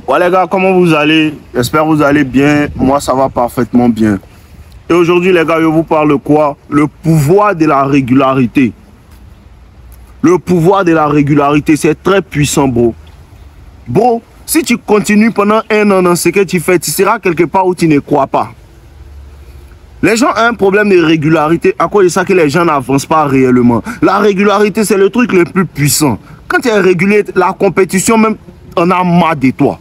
Ouais les gars, comment vous allez? J'espère que vous allez bien. Moi, ça va parfaitement bien. Et aujourd'hui, les gars, je vous parle de quoi? Le pouvoir de la régularité. Le pouvoir de la régularité, c'est très puissant, bro. Bro, si tu continues pendant un an dans ce que tu fais, tu seras quelque part où tu ne crois pas. Les gens ont un problème de régularité à cause de ça que les gens n'avancent pas réellement. La régularité, c'est le truc le plus puissant. Quand tu es régulier, la compétition même en a marre de toi.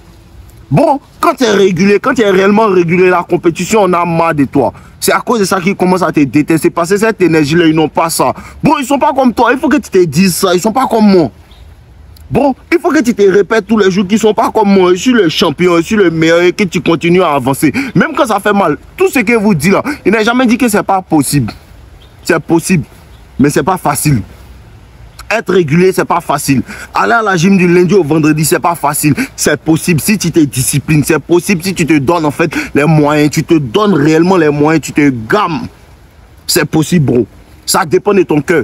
Bon, quand tu es régulier, quand tu es réellement régulier, la compétition en a marre de toi. C'est à cause de ça qu'ils commencent à te détester. Parce que cette énergie-là, ils n'ont pas ça. Bon, ils ne sont pas comme toi. Il faut que tu te dises ça. Ils ne sont pas comme moi. Bon, il faut que tu te répètes tous les jours qu'ils ne sont pas comme moi. Je suis le champion, je suis le meilleur et que tu continues à avancer. Même quand ça fait mal, tout ce que vous dites là, il n'a jamais dit que ce n'est pas possible. C'est possible, mais ce n'est pas facile. Être régulier, c'est pas facile. Aller à la gym du lundi au vendredi, c'est pas facile. C'est possible si tu te disciplines. C'est possible si tu te donnes en fait les moyens. Tu te donnes réellement les moyens. Tu te gammes. C'est possible, bro. Ça dépend de ton cœur.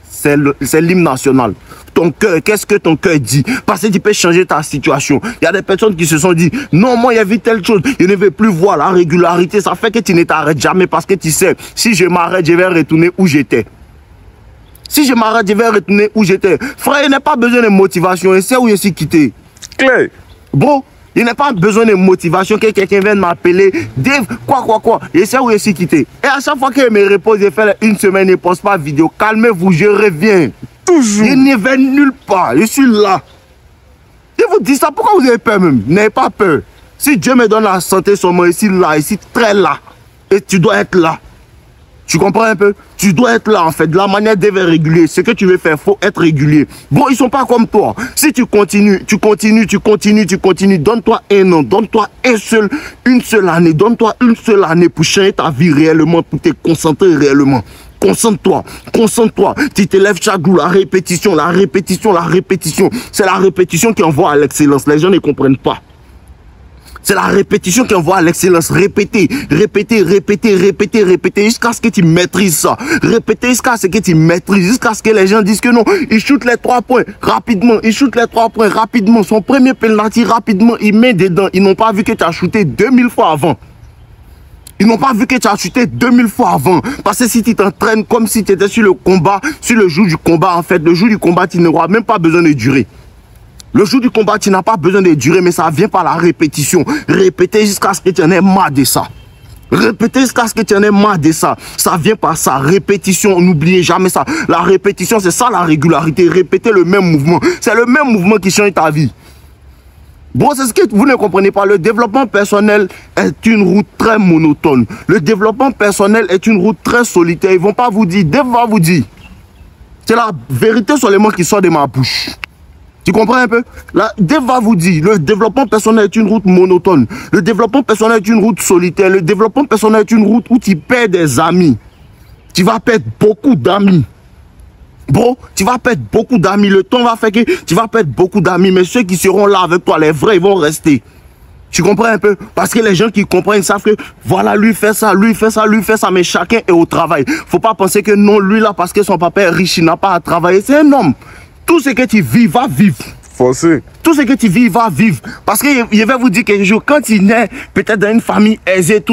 C'est l'hymne national. Ton cœur, qu'est-ce que ton cœur dit? Parce que tu peux changer ta situation. Il y a des personnes qui se sont dit, non, moi, il y a vu telle chose. Je ne veux plus voir la régularité. Ça fait que tu ne t'arrêtes jamais parce que tu sais, si je m'arrête, je vais retourner où j'étais. Si je m'arrête, je vais retourner où j'étais. Frère, il n'a pas besoin de motivation. Et c'est où je suis quitté. Claire. Bro, il n'a pas besoin de motivation que quelqu'un vienne m'appeler. Dave, quoi. Et c'est où je suis quitté. Et à chaque fois qu'il me repose, je fais une semaine, il ne poste pas de vidéo. Calmez-vous, je reviens. Toujours. Je ne vais nulle part. Je suis là. Je vous dis ça, pourquoi vous avez peur même? N'ayez pas peur. Si Dieu me donne la santé seulement, ici, là, ici, très là. Et tu dois être là. Tu comprends un peu? Tu dois être là en fait. De la manière d'être régulier. Ce que tu veux faire, il faut être régulier. Bon, ils ne sont pas comme toi. Si tu continues. Donne-toi un an. Donne-toi une seule année. Donne-toi une seule année pour changer ta vie réellement. Pour te concentrer réellement. Concentre-toi. Tu te lèves chaque jour. La répétition. C'est la répétition qui envoie à l'excellence. Les gens ne comprennent pas. C'est la répétition qui envoie à l'excellence. Répéter jusqu'à ce que tu maîtrises ça. Répéter jusqu'à ce que tu maîtrises. Jusqu'à ce que les gens disent que non, il shoot les 3 points rapidement. Son premier penalty rapidement, il met dedans. Ils n'ont pas vu que tu as shooté 2000 fois avant. Parce que si tu t'entraînes comme si tu étais sur le combat, sur le jour du combat, en fait, le jour du combat, tu n'auras même pas besoin de durer. Le jour du combat, tu n'as pas besoin de durer, mais ça vient par la répétition. Répéter jusqu'à ce que tu en aies marre de ça. Ça vient par ça. Répétition, n'oubliez jamais ça. La répétition, c'est ça la régularité. Répéter le même mouvement. C'est le même mouvement qui change ta vie. Bon, c'est ce que vous ne comprenez pas. Le développement personnel est une route très monotone. Le développement personnel est une route très solitaire. Ils ne vont pas vous dire, Dave va vous dire. C'est la vérité seulement qui sort de ma bouche. Tu comprends un peu? Dave va vous dire, le développement personnel est une route monotone. Le développement personnel est une route solitaire. Le développement personnel est une route où tu perds des amis. Tu vas perdre beaucoup d'amis. Bro, tu vas perdre beaucoup d'amis. Le temps va faire que tu vas perdre beaucoup d'amis. Mais ceux qui seront là avec toi, les vrais, ils vont rester. Tu comprends un peu? Parce que les gens qui comprennent savent que voilà, lui fait ça, mais chacun est au travail. Faut pas penser que non, lui là, parce que son papa est riche, il n'a pas à travailler. C'est un homme. Tout ce que tu vis, va vivre. Forcé. Tout ce que tu vis, va vivre. Parce que je vais vous dire quelque chose. Quand tu nais peut-être dans une famille aisée,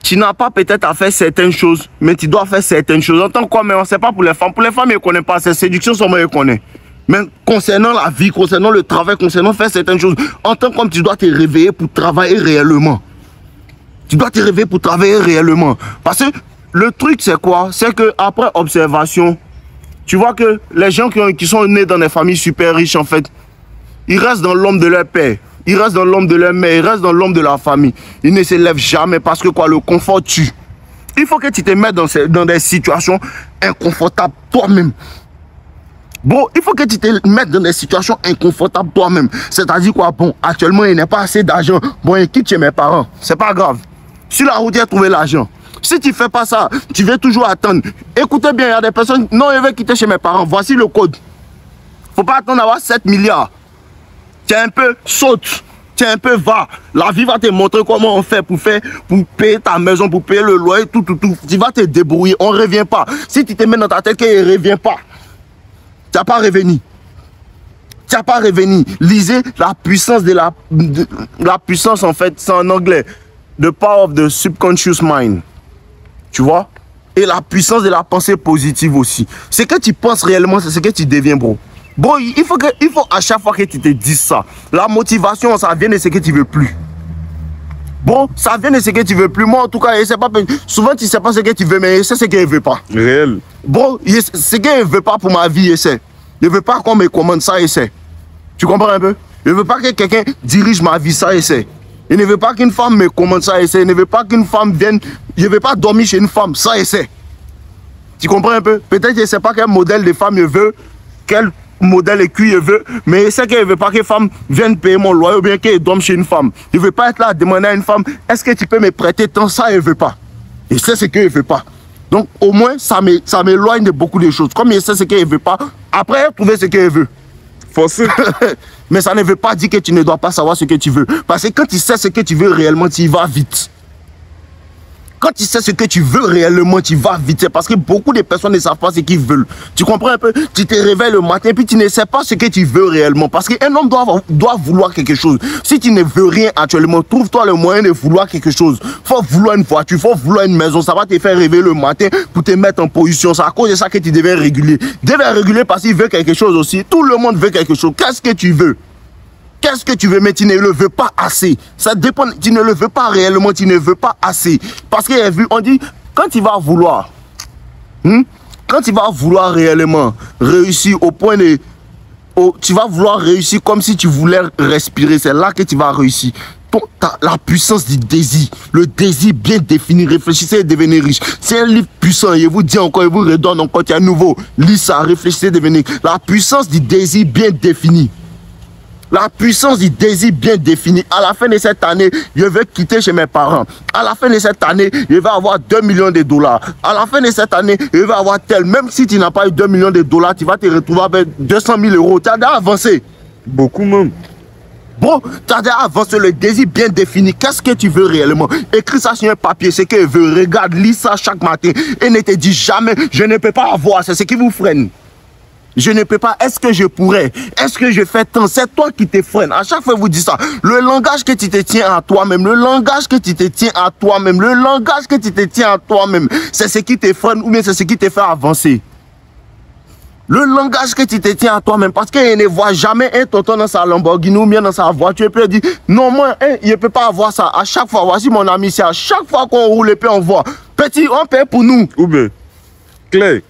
tu n'as pas peut-être à faire certaines choses, mais tu dois faire certaines choses. En tant que quoi, mais on ne sait pas pour les femmes. Pour les femmes, ils ne connaissent pas. C'est séduction, seulement ils connaissent. Mais concernant la vie, concernant le travail, concernant faire certaines choses, en tant qu'homme, tu dois te réveiller pour travailler réellement. Parce que le truc, c'est quoi? C'est qu'après observation, tu vois que les gens qui sont nés dans des familles super riches, en fait, ils restent dans l'homme de leur père, ils restent dans l'homme de leur mère, ils restent dans l'homme de la famille. Ils ne se lèvent jamais parce que quoi, le confort tue. Il faut que tu te mettes dans des situations inconfortables toi-même. Bon, il faut que tu te mettes dans des situations inconfortables toi-même. C'est-à-dire quoi? Bon, actuellement, il n'est pas assez d'argent. Bon, il quitte chez mes parents. C'est pas grave. Sur la route, il a trouvé l'argent. Si tu ne fais pas ça, tu vas toujours attendre. Écoutez bien, il y a des personnes, non, je vais quitter chez mes parents. Voici le code. Il ne faut pas attendre d'avoir 7 milliards. Tu es un peu saute. Tu es un peu va. La vie va te montrer comment on fait pour payer ta maison, pour payer le loyer, tout. Tu vas te débrouiller. On ne revient pas. Si tu te mets dans ta tête qu'il ne revient pas, tu n'as pas revenu. Tu n'as pas revenu. Lisez la puissance la puissance, en fait, c'est en anglais. The power of the subconscious mind. Tu vois? Et la puissance de la pensée positive aussi. Ce que tu penses réellement, c'est ce que tu deviens, bro. Bro, il faut à chaque fois que tu te dises ça. La motivation, ça vient de ce que tu veux plus. Bon, ça vient de ce que tu veux plus. Moi, en tout cas, souvent, tu ne sais pas ce que tu veux, mais c'est ce que je ne veux pas. Réel. Bon, ce que je ne veux pas pour ma vie, je ne veux pas qu'on me commande ça, tu comprends un peu? Je ne veux pas que quelqu'un dirige ma vie, ça, je ne veux pas qu'une femme me commande ça, je ne veux pas qu'une femme vienne. Je ne veux pas dormir chez une femme, ça, tu comprends un peu? Peut-être que je ne sais pas quel modèle de femme je veux, quel modèle de cul je veux, mais je sais que je ne veux pas que femme vienne payer mon loyer ou bien qu'elle dorme chez une femme. Je ne veux pas être là à demander à une femme, est-ce que tu peux me prêter tant? Ça, je ne veux pas. Et c'est ce que je ne veux pas. Donc, au moins, ça m'éloigne de beaucoup de choses. Comme je sais ce que je ne veux pas, après, trouver ce que je veux. Forcé. Mais ça ne veut pas dire que tu ne dois pas savoir ce que tu veux. Parce que quand tu sais ce que tu veux réellement, tu y vas vite. Quand tu sais ce que tu veux réellement, tu vas vite. Parce que beaucoup de personnes ne savent pas ce qu'ils veulent. Tu comprends un peu? Tu te réveilles le matin et puis tu ne sais pas ce que tu veux réellement. Parce qu'un homme doit vouloir quelque chose. Si tu ne veux rien actuellement, trouve-toi le moyen de vouloir quelque chose. Il faut vouloir une voiture, il faut vouloir une maison. Ça va te faire réveiller le matin pour te mettre en position. C'est à cause de ça que tu deviens régulier. Tu deviens régulier parce qu'il veut quelque chose aussi. Tout le monde veut quelque chose. Qu'est-ce que tu veux? Qu'est-ce que tu veux, mais tu ne le veux pas assez. Ça dépend, tu ne le veux pas réellement, tu ne veux pas assez. Parce qu'on dit, quand tu vas vouloir, quand tu vas vouloir réellement réussir au point de... tu vas vouloir réussir comme si tu voulais respirer, c'est là que tu vas réussir. La puissance du désir, le désir bien défini, réfléchissez et devenez riche. C'est un livre puissant, je vous dis encore, je vous redonne encore, il y a un nouveau. Lis ça, réfléchissez et devenez riche. La puissance du désir bien défini. La puissance du désir bien défini. À la fin de cette année, je vais quitter chez mes parents. À la fin de cette année, je vais avoir 2 millions de dollars. À la fin de cette année, je vais avoir tel. Même si tu n'as pas eu 2 millions de dollars, tu vas te retrouver avec 200 000 euros. Tu as déjà avancé. Beaucoup même. Bon, tu as déjà avancé, le désir bien défini. Qu'est-ce que tu veux réellement? Écris ça sur un papier, ce que je veux. Regarde, lis ça chaque matin. Et ne te dis jamais, je ne peux pas avoir. C'est ce qui vous freine. Je ne peux pas, est-ce que je pourrais? Est-ce que je fais tant? C'est toi qui te freine. À chaque fois, vous dites ça. Le langage que tu te tiens à toi-même, le langage que tu te tiens à toi-même, le langage que tu te tiens à toi-même, c'est ce qui te freine ou bien c'est ce qui te fait avancer. Le langage que tu te tiens à toi-même, parce qu'il ne voit jamais un tonton dans sa Lamborghini ou bien dans sa voiture, et puis il dit, non, moi, il ne peut pas avoir ça. À chaque fois, voici mon ami, c'est à chaque fois qu'on roule et puis on voit. Petit, on paye pour nous. Ou bien, Claire.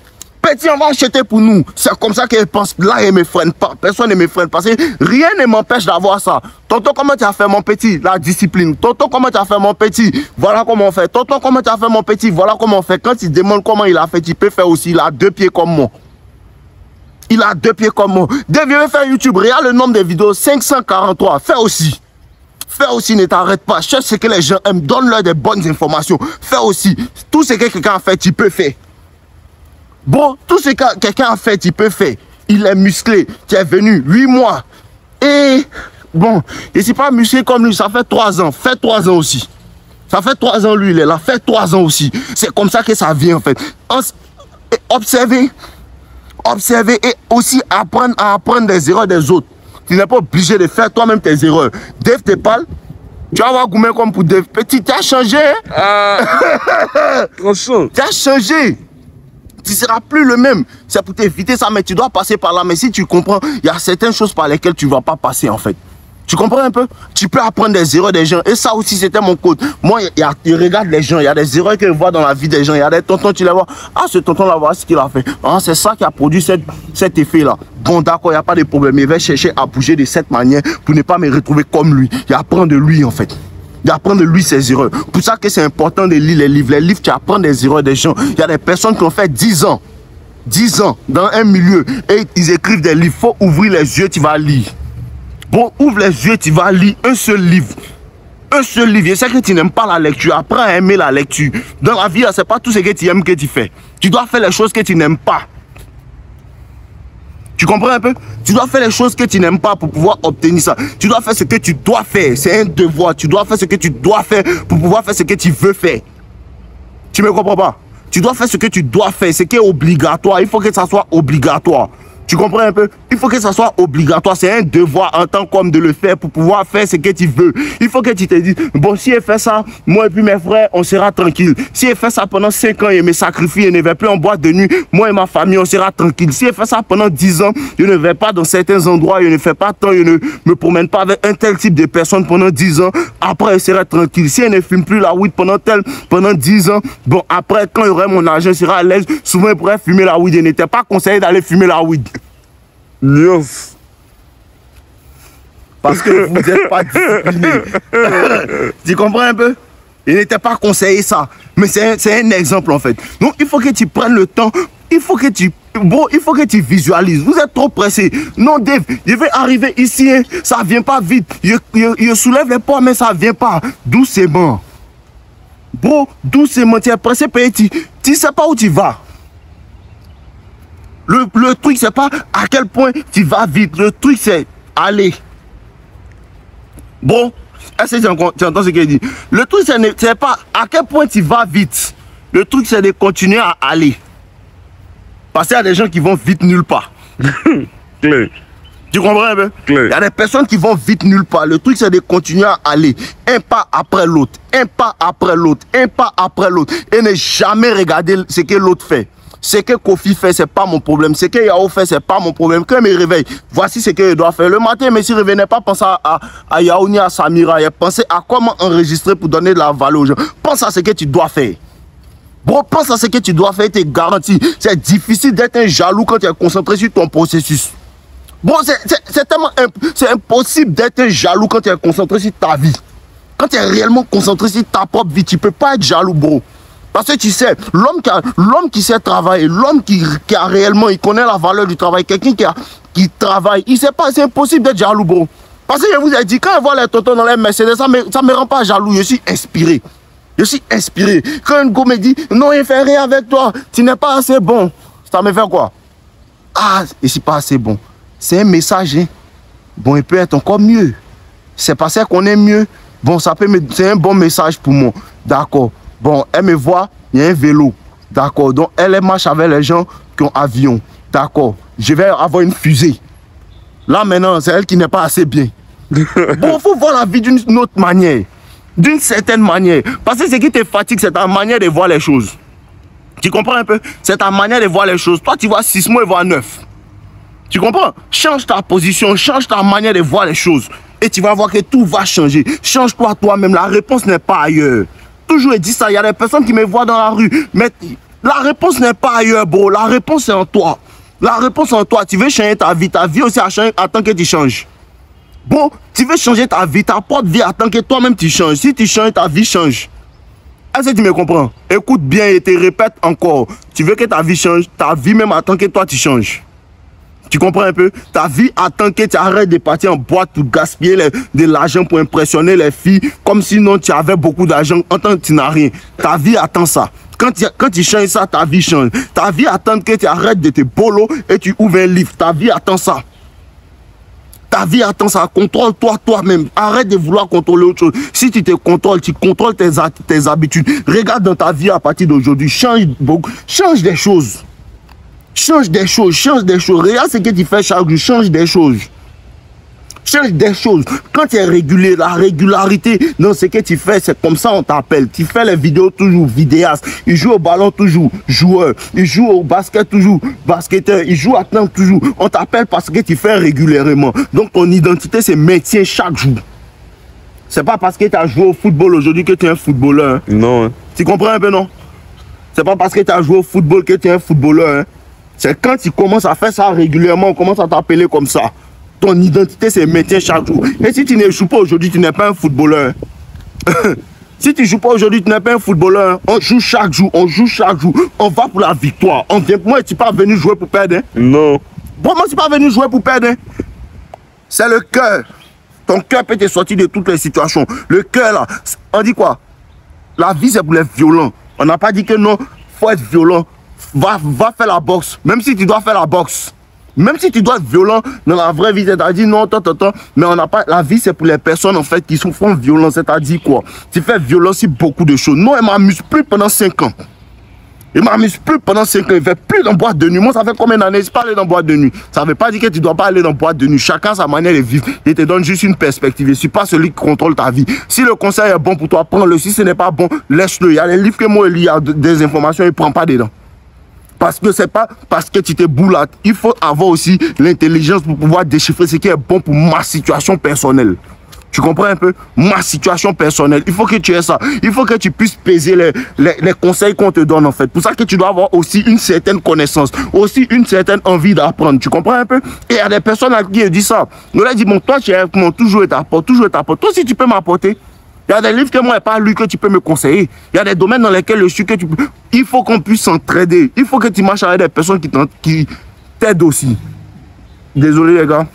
Petit, on va acheter pour nous. C'est comme ça qu'elle pense. Là, elle ne me freine pas. Personne ne me freine. Parce que rien ne m'empêche d'avoir ça. Tonton, comment tu as fait mon petit? La discipline. Tonton, comment tu as fait mon petit? Voilà comment on fait. Tonton, comment tu as fait mon petit? Voilà comment on fait. Quand tu demandes comment il a fait, tu peux faire aussi. Il a 2 pieds comme moi. Il a 2 pieds comme moi. Viens faire YouTube. Regarde le nombre de vidéos. 543. Fais aussi. Fais aussi, ne t'arrête pas. Cherche ce que les gens aiment. Donne-leur des bonnes informations. Fais aussi. Tout ce que quelqu'un a fait, tu peux faire. Bon, tout ce que quelqu'un a fait, il peut faire. Il est musclé. Tu es venu 8 mois. Et bon, je ne suis pas musclé comme lui. Ça fait 3 ans. Fais 3 ans aussi. Ça fait 3 ans, lui, il est là. Fais 3 ans aussi. C'est comme ça que ça vient, en fait. Observer. Observer et aussi apprendre à apprendre des erreurs des autres. Tu n'es pas obligé de faire toi-même tes erreurs. Dave te parle. Tu vas voir Goumé comme pour Dave. Petit, tu as changé. Franchement. Tu as changé. Tu ne seras plus le même. C'est pour t'éviter ça, mais tu dois passer par là. Mais si tu comprends, il y a certaines choses par lesquelles tu ne vas pas passer en fait. Tu comprends un peu? Tu peux apprendre des erreurs des gens. Et ça aussi, c'était mon code. Moi, je regarde les gens. Il y a des erreurs que je vois dans la vie des gens. Il y a des tontons, tu les vois. Ah, ce tonton-là, voilà ce qu'il a fait. Ah, c'est ça qui a produit cet effet-là. Bon, d'accord, il n'y a pas de problème. Il va chercher à bouger de cette manière pour ne pas me retrouver comme lui. Il apprend de lui en fait. D'apprendre de lui ses erreurs. Pour ça que c'est important de lire les livres. Les livres, tu apprends des erreurs des gens. Il y a des personnes qui ont fait 10 ans dans un milieu et ils écrivent des livres. Il faut ouvrir les yeux, tu vas lire. Bon, ouvre les yeux, tu vas lire un seul livre. Un seul livre. Je sais que tu n'aimes pas la lecture. Apprends à aimer la lecture. Dans la vie, ce n'est pas tout ce que tu aimes que tu fais. Tu dois faire les choses que tu n'aimes pas. Tu comprends un peu? Tu dois faire les choses que tu n'aimes pas pour pouvoir obtenir ça. Tu dois faire ce que tu dois faire. C'est un devoir. Tu dois faire ce que tu dois faire pour pouvoir faire ce que tu veux faire. Tu me comprends pas? Tu dois faire ce que tu dois faire. Ce qui est obligatoire. Il faut que ça soit obligatoire. Tu comprends un peu? Il faut que ça soit obligatoire. C'est un devoir en tant qu'homme de le faire pour pouvoir faire ce que tu veux. Il faut que tu te dises, bon, si elle fait ça, moi et puis mes frères, on sera tranquille. Si elle fait ça pendant 5 ans, et me sacrifie et ne va plus en boîte de nuit, moi et ma famille, on sera tranquille. Si elle fait ça pendant 10 ans, je ne vais pas dans certains endroits, je ne fais pas tant, je ne me promène pas avec un tel type de personne pendant 10 ans, après elle sera tranquille. Si elle ne fume plus la weed pendant 10 ans, bon, après, quand il y aurait mon argent, elle sera à l'aise. Souvent, elle pourrait fumer la weed. Il n'était pas conseillé d'aller fumer la weed. Yes. Parce que vous n'êtes pas discipliné. Tu comprends un peu? Il n'était pas conseillé ça. Mais c'est un exemple en fait. Donc il faut que tu prennes le temps. Il faut que tu visualises. Vous êtes trop pressé. Non, Dave, je vais arriver ici. Hein. Ça ne vient pas vite. Je soulève les poids, mais ça ne vient pas. Doucement. Bro, doucement. Tu es pressé, tu ne sais pas où tu vas. Le truc, c'est pas à quel point tu vas vite. Le truc, c'est aller. Bon, est-ce que tu entends ce qu'il dit? Le truc, c'est pas à quel point tu vas vite. Le truc, c'est de continuer à aller. Parce qu'il y a des gens qui vont vite nulle part. Clay. Tu comprends un peu? Il y a des personnes qui vont vite nulle part. Le truc, c'est de continuer à aller. Un pas après l'autre. Un pas après l'autre. Un pas après l'autre. Et ne jamais regarder ce que l'autre fait. Ce que Kofi fait, c'est pas mon problème. Ce que Yao fait, c'est pas mon problème. Quand je me réveille, voici ce que je dois faire. Le matin, mais s'il ne revenait pas penser à Yao ni à Samira, il pensait à comment enregistrer pour donner de la valeur aux gens. Pense à ce que tu dois faire. Bon, pense à ce que tu dois faire, tu es garanti. C'est difficile d'être un jaloux quand tu es concentré sur ton processus. Bon, c'est impossible d'être un jaloux quand tu es concentré sur ta vie. Quand tu es réellement concentré sur ta propre vie, tu ne peux pas être jaloux, bro. Parce que tu sais, l'homme qui sait travailler, l'homme qui a réellement, il connaît la valeur du travail, quelqu'un qui travaille, il sait pas, c'est impossible d'être jaloux, bro. Parce que je vous ai dit, quand je vois les tontons dans les Mercedes, ça me rend pas jaloux, je suis inspiré. Je suis inspiré. Quand un gars me dit, non, il ne fait rien avec toi, tu n'es pas assez bon, ça me fait quoi? Ah, je ne suis pas assez bon. C'est un message, hein. Bon, il peut être encore mieux. C'est parce qu'on est mieux. Bon, c'est un bon message pour moi. D'accord. Bon, elle me voit, il y a un vélo. D'accord. Donc, elle marche avec les gens qui ont avion. D'accord. Je vais avoir une fusée. Là, maintenant, c'est elle qui n'est pas assez bien. Bon, il faut voir la vie d'une autre manière. D'une certaine manière. Parce que ce qui te fatigue, c'est ta manière de voir les choses. Tu comprends un peu? C'est ta manière de voir les choses. Toi, tu vois 6 mois, il voit 9. Tu comprends? Change ta position, change ta manière de voir les choses. Et tu vas voir que tout va changer. Change-toi toi-même. La réponse n'est pas ailleurs. Toujours je dis ça, il y a des personnes qui me voient dans la rue. Mais la réponse n'est pas ailleurs, bro. La réponse est en toi. La réponse est en toi. Tu veux changer ta vie. Ta vie aussi a changé. Attends que tu changes. Bon, tu veux changer ta vie. Ta propre vie attend que toi-même tu changes. Si tu changes, ta vie change. Est-ce que tu me comprends? Écoute bien et te répète encore. Tu veux que ta vie change. Ta vie même attend que toi tu changes. Tu comprends un peu? Ta vie attend que tu arrêtes de partir en boîte pour gaspiller de l'argent pour impressionner les filles comme sinon tu avais beaucoup d'argent en tant que tu n'as rien. Ta vie attend ça. Quand tu changes ça, ta vie change. Ta vie attend que tu arrêtes de te bolo et tu ouvres un livre. Ta vie attend ça. Ta vie attend ça. Contrôle-toi toi-même. Arrête de vouloir contrôler autre chose. Si tu te contrôles, tu contrôles tes habitudes. Regarde dans ta vie à partir d'aujourd'hui. Change des choses. Change des choses, change des choses. Regarde ce que tu fais chaque jour, change des choses. Change des choses. Quand tu es régulier, la régularité dans ce que tu fais, c'est comme ça on t'appelle. Tu fais les vidéos toujours, vidéaste. Il joue au ballon toujours, joueur. Il joue au basket toujours, basketteur. Il joue à temps toujours. On t'appelle parce que tu fais régulièrement. Donc ton identité se maintient chaque jour. C'est pas parce que tu as joué au football aujourd'hui que tu es un footballeur. Hein. Non. Hein. Tu comprends un peu, non? C'est pas parce que tu as joué au football que tu es un footballeur. Hein. C'est quand tu commences à faire ça régulièrement, on commence à t'appeler comme ça. Ton identité se maintient chaque jour. Et si tu ne joues pas aujourd'hui, tu n'es pas un footballeur. Si tu ne joues pas aujourd'hui, tu n'es pas un footballeur. On joue chaque jour, on joue chaque jour. On va pour la victoire. On vient. Moi, tu n'es pas venu jouer pour perdre. Hein? Non. Bon, moi, tu n'es pas venu jouer pour perdre. Hein? C'est le cœur. Ton cœur peut te sortir de toutes les situations. Le cœur, là, on dit quoi? La vie, c'est pour les violents. On n'a pas dit que non, il faut être violent. Va faire la boxe, même si tu dois faire la boxe. Même si tu dois être violent dans la vraie vie, c'est-à-dire non, mais on n'a pas. La vie, c'est pour les personnes en fait qui font violence, c'est-à-dire quoi? Tu fais violence sur beaucoup de choses. Non, elle m'amuse plus pendant 5 ans. Il ne m'amuse plus pendant 5 ans. Il ne fait plus dans boîte de nuit. Moi, ça fait combien d'années? Je ne pas aller dans boîte de nuit. Ça ne veut pas dire que tu ne dois pas aller dans boîte de nuit. Chacun a sa manière de vivre. Je te donne juste une perspective. Je ne suis pas celui qui contrôle ta vie. Si le conseil est bon pour toi, prends-le. Si ce n'est pas bon, laisse-le. Il y a des livres que moi, il y a des informations, il ne prend pas dedans. Parce que ce n'est pas parce que tu te boulates. Il faut avoir aussi l'intelligence pour pouvoir déchiffrer ce qui est bon pour ma situation personnelle. Tu comprends un peu? Ma situation personnelle. Il faut que tu aies ça. Il faut que tu puisses peser les conseils qu'on te donne en fait. Pour ça que tu dois avoir aussi une certaine connaissance. Aussi une certaine envie d'apprendre. Tu comprends un peu? Et il y a des personnes à qui je dis ça. On leur dit, bon, toi tu es toujours et t'apportes, toujours et t'apportes. Toi aussi tu peux m'apporter. Il y a des livres que moi je n'ai pas lu que tu peux me conseiller. Il y a des domaines dans lesquels je suis que tu peux. Il faut qu'on puisse s'entraider. Il faut que tu marches avec des personnes qui t'aident aussi. Désolé les gars.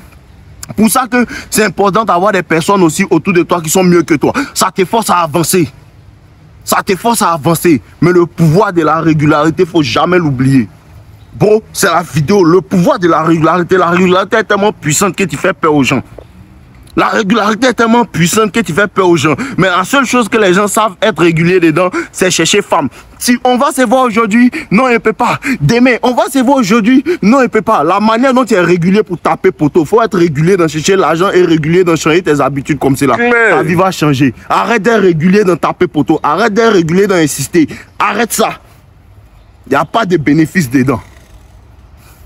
Pour ça que c'est important d'avoir des personnes aussi autour de toi qui sont mieux que toi. Ça te force à avancer. Ça te force à avancer. Mais le pouvoir de la régularité, il ne faut jamais l'oublier. Bro, c'est la vidéo. Le pouvoir de la régularité. La régularité est tellement puissante que tu fais peur aux gens. La régularité est tellement puissante que tu fais peur aux gens. Mais la seule chose que les gens savent être réguliers dedans, c'est chercher femme. Si on va se voir aujourd'hui, non, il ne peut pas. Demain, on va se voir aujourd'hui, non, il ne peut pas. La manière dont tu es régulier pour taper poteau, il faut être régulier dans chercher l'argent et régulier dans changer tes habitudes comme cela. Ta vie va changer. Arrête d'être régulier dans taper poteau. Arrête d'être régulier dans insister. Arrête ça. Il n'y a pas de bénéfice dedans.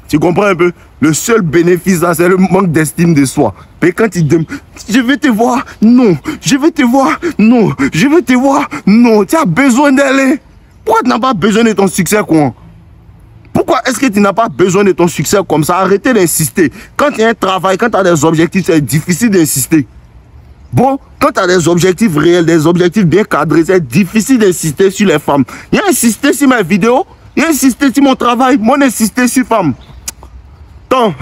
Tu comprends un peu? Le seul bénéfice, c'est le manque d'estime de soi. Mais quand tu dis, je vais te voir, non. Je vais te voir, non. Je vais te voir, non. Tu as besoin d'aller. Pourquoi tu n'as pas besoin de ton succès, quoi? Pourquoi est-ce que tu n'as pas besoin de ton succès comme ça? Arrêtez d'insister. Quand il y a un travail, quand tu as des objectifs, c'est difficile d'insister. Bon, quand tu as des objectifs réels, des objectifs bien cadrés, c'est difficile d'insister sur les femmes. Il y a insisté sur mes vidéos, il y a insisté sur mon travail, moi insisté sur femmes. Attends.